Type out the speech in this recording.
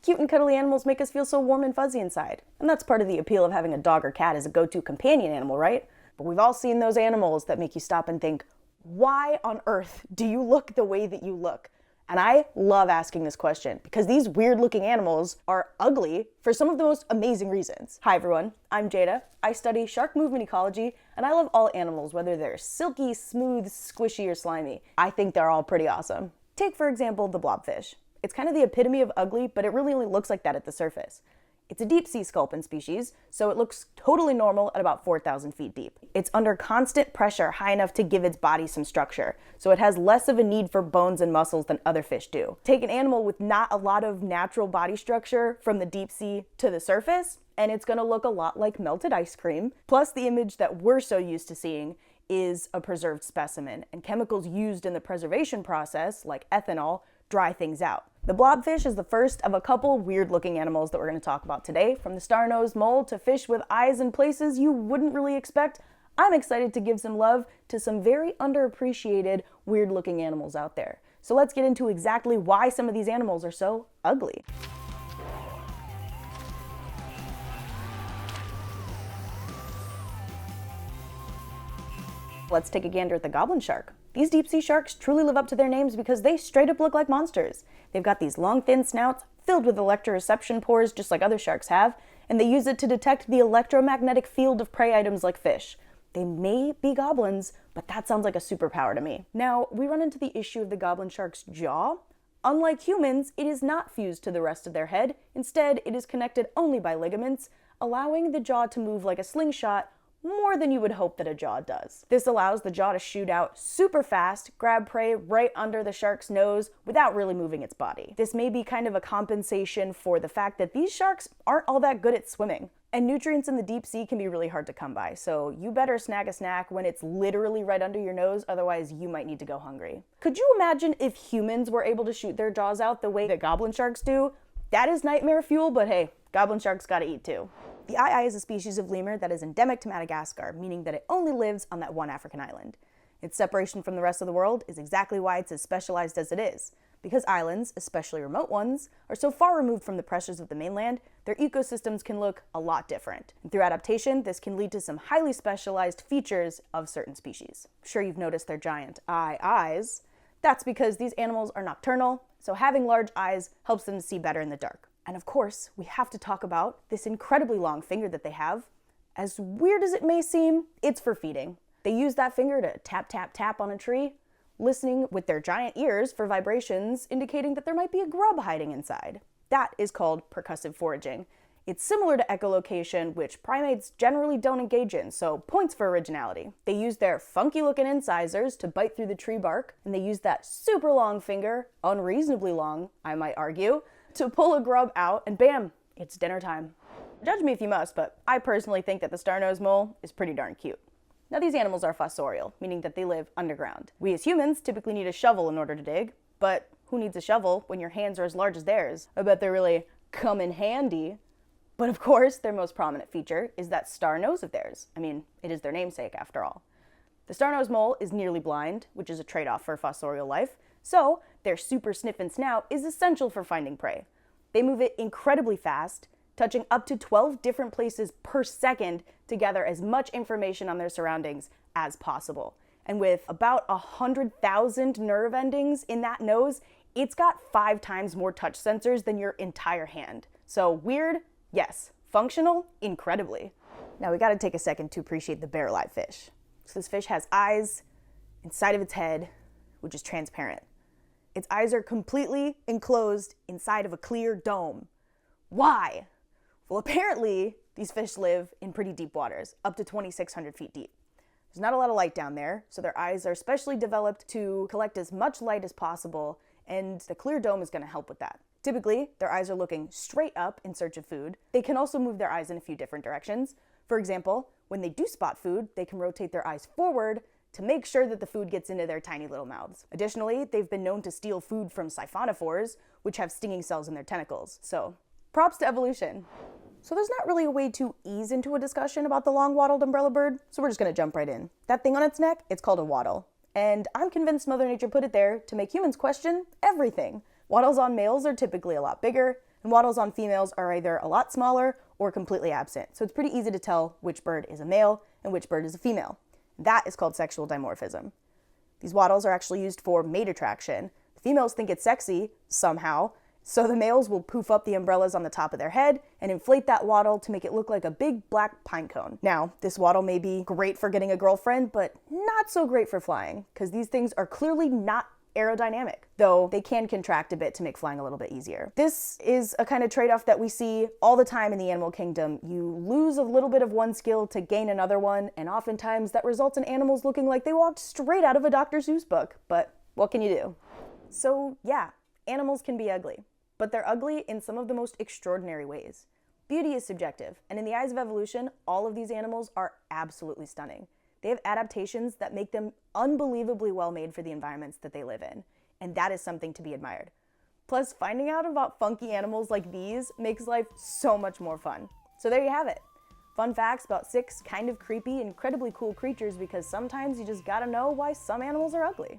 Cute and cuddly animals make us feel so warm and fuzzy inside. And that's part of the appeal of having a dog or cat as a go-to companion animal, right? But we've all seen those animals that make you stop and think, why on earth do you look the way that you look? And I love asking this question because these weird-looking animals are ugly for some of the most amazing reasons. Hi everyone, I'm Jaida. I study shark movement ecology, and I love all animals, whether they're silky, smooth, squishy, or slimy. I think they're all pretty awesome. Take, for example, the blobfish. It's kind of the epitome of ugly, but it really only looks like that at the surface. It's a deep sea sculpin species, so it looks totally normal at about 4,000 feet deep. It's under constant pressure high enough to give its body some structure, so it has less of a need for bones and muscles than other fish do. Take an animal with not a lot of natural body structure from the deep sea to the surface, and it's gonna look a lot like melted ice cream. Plus, the image that we're so used to seeing is a preserved specimen, and chemicals used in the preservation process, like ethanol, dry things out. The blobfish is the first of a couple weird-looking animals that we're going to talk about today. From the Starnosed Mole to fish with eyes in places you wouldn't really expect, I'm excited to give some love to some very underappreciated weird-looking animals out there. So let's get into exactly why some of these animals are so ugly. Let's take a gander at the goblin shark. These deep sea sharks truly live up to their names because they straight up look like monsters. They've got these long, thin snouts filled with electroreception pores just like other sharks have, and they use it to detect the electromagnetic field of prey items like fish. They may be goblins, but that sounds like a superpower to me. Now, we run into the issue of the goblin shark's jaw. Unlike humans, it is not fused to the rest of their head. Instead, it is connected only by ligaments, allowing the jaw to move like a slingshot more than you would hope that a jaw does. This allows the jaw to shoot out super fast, grab prey right under the shark's nose without really moving its body. This may be kind of a compensation for the fact that these sharks aren't all that good at swimming. And nutrients in the deep sea can be really hard to come by, so you better snag a snack when it's literally right under your nose, otherwise you might need to go hungry. Could you imagine if humans were able to shoot their jaws out the way that goblin sharks do? That is nightmare fuel, but hey, goblin sharks gotta eat too. The ii is a species of lemur that is endemic to Madagascar, meaning that it only lives on that one African island. Its separation from the rest of the world is exactly why it's as specialized as it is. Because islands, especially remote ones, are so far removed from the pressures of the mainland, their ecosystems can look a lot different. And through adaptation, this can lead to some highly specialized features of certain species. I'm sure you've noticed their giant eyes. That's because these animals are nocturnal, so having large eyes helps them to see better in the dark. And of course, we have to talk about this incredibly long finger that they have. As weird as it may seem, it's for feeding. They use that finger to tap, tap, tap on a tree, listening with their giant ears for vibrations indicating that there might be a grub hiding inside. That is called percussive foraging. It's similar to echolocation, which primates generally don't engage in, so points for originality. They use their funky-looking incisors to bite through the tree bark, and they use that super long finger, unreasonably long, I might argue, to pull a grub out, and bam, it's dinner time. Judge me if you must, but I personally think that the Starnosed Mole is pretty darn cute. Now, these animals are fossorial, meaning that they live underground. We as humans typically need a shovel in order to dig, but who needs a shovel when your hands are as large as theirs? I bet they really come in handy. But of course, their most prominent feature is that star nose of theirs. I mean, it is their namesake after all. The Starnosed Mole is nearly blind, which is a trade-off for fossorial life, so their super sniffing snout is essential for finding prey. They move it incredibly fast, touching up to 12 different places per second to gather as much information on their surroundings as possible. And with about 100,000 nerve endings in that nose, it's got 5 times more touch sensors than your entire hand. So weird? Yes. Functional? Incredibly. Now we gotta take a second to appreciate the bear-alive fish. So this fish has eyes inside of its head, which is transparent. Its eyes are completely enclosed inside of a clear dome. Why? Well, apparently, these fish live in pretty deep waters, up to 2,600 feet deep. There's not a lot of light down there, so their eyes are specially developed to collect as much light as possible, and the clear dome is going to help with that. Typically, their eyes are looking straight up in search of food. They can also move their eyes in a few different directions. For example, when they do spot food, they can rotate their eyes forward to make sure that the food gets into their tiny little mouths. Additionally, they've been known to steal food from siphonophores, which have stinging cells in their tentacles. So, props to evolution. So there's not really a way to ease into a discussion about the long-wattled umbrella bird, so we're just gonna jump right in. That thing on its neck, it's called a wattle. And I'm convinced Mother Nature put it there to make humans question everything. Wattles on males are typically a lot bigger, and wattles on females are either a lot smaller or completely absent, so it's pretty easy to tell which bird is a male and which bird is a female. That is called sexual dimorphism. These wattles are actually used for mate attraction. The females think it's sexy, somehow, so the males will poof up the umbrellas on the top of their head and inflate that wattle to make it look like a big black pine cone. Now, this wattle may be great for getting a girlfriend, but not so great for flying, because these things are clearly not aerodynamic, though they can contract a bit to make flying a little bit easier. This is a kind of trade-off that we see all the time in the animal kingdom. You lose a little bit of one skill to gain another one, and oftentimes that results in animals looking like they walked straight out of a Dr. Seuss book, but what can you do? So yeah, animals can be ugly, but they're ugly in some of the most extraordinary ways. Beauty is subjective, and in the eyes of evolution, all of these animals are absolutely stunning. They have adaptations that make them unbelievably well made for the environments that they live in, and that is something to be admired. Plus, finding out about funky animals like these makes life so much more fun. So there you have it. Fun facts about 6 kind of creepy, incredibly cool creatures, because sometimes you just gotta know why some animals are ugly.